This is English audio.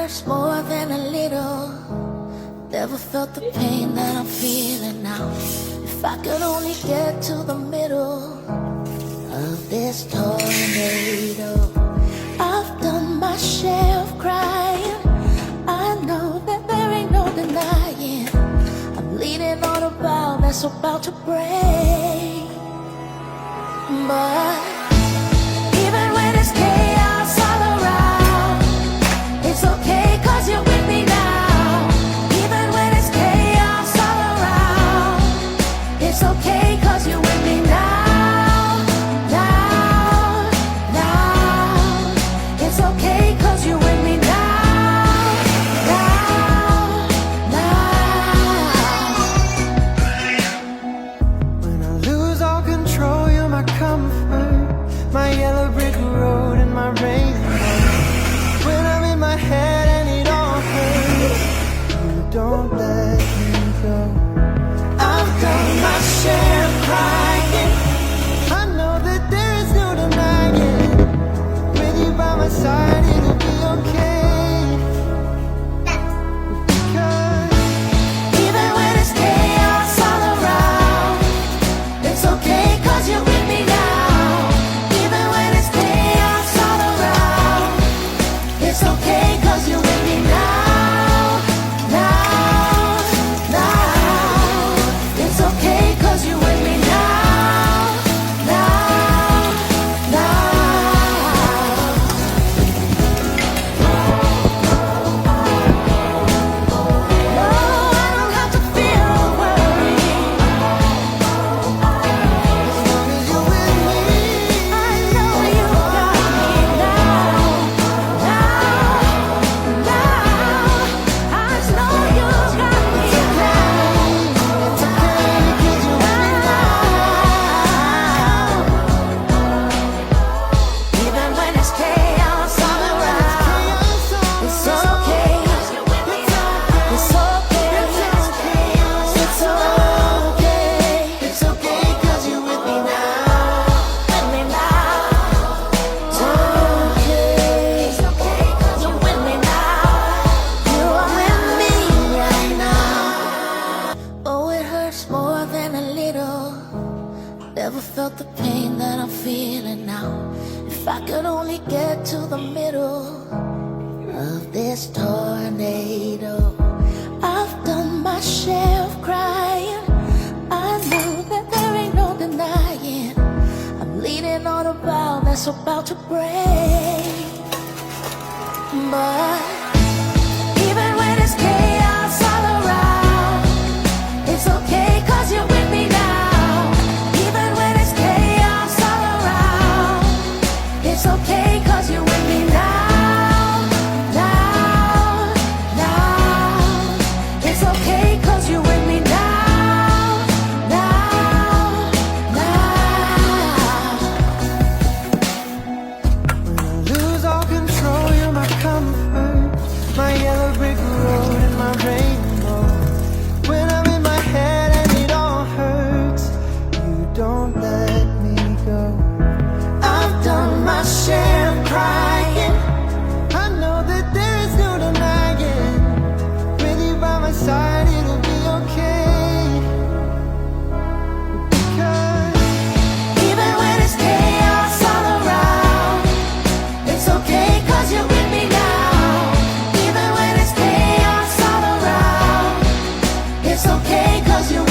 hurts more than a little. Never felt the pain that I'm feeling now. If I could only get to the middle of this tornado. I've done my share of crying. I know that there ain't no denying. I'm leaning on a bow that's about to break. But even when it's chaos all around, it's okay 'cause you're with me now. Even when it's chaos all around, it's okay 'cause you're with me now. Now, now, it's okay 'cause you're with me now. Now, now. When I lose all control, you're my comfort, my yellow brick road and my rainbow. When I'm in my head and it all hurts, you don't let me go. I've done my share of crying. I know that there is no denying. With you by my side, it'll be okay. Because Even when it's chaos all around, it's okay 'cause you're with me now. Even when it's chaos all around, it's okay 'cause you're with me now. Now, now, it's okay 'cause you're with me now. Now, now. No, I don't have to feel worried. as long as you're with me, I know you got me now. Now, now, I know you got me now. it's okay 'cause you're with me now. Even when it's chaos all around, it's okay. It's okay. It's okay. It's okay 'cause you're with me now. With me now. It's okay. It's okay 'cause you're with me now. You are with me right now. Oh, it hurts more than a little. Never felt the pain that I'm feeling now. If I could only get to the middle of this tornado. I've done my share of crying. I know that there ain't no denying. I'm leaning on a bow that's about to break. But even when it's chaos all around, it's okay 'cause you're with me now. Even when it's chaos all around, it's okay 'cause you're with me now. Now, now, it's okay 'cause you're with me now. Now, now. When I lose all control, you're my comfort, my yellow brick road and my rainbow. When I'm in my head and it all hurts, you don't let me go. I've done my share of crying. I know that there is no denying. With you by my side, it'll be okay. Because Even when it's chaos all around, it's okay 'cause you're with me now. Even when it's chaos all around, it's okay 'cause you're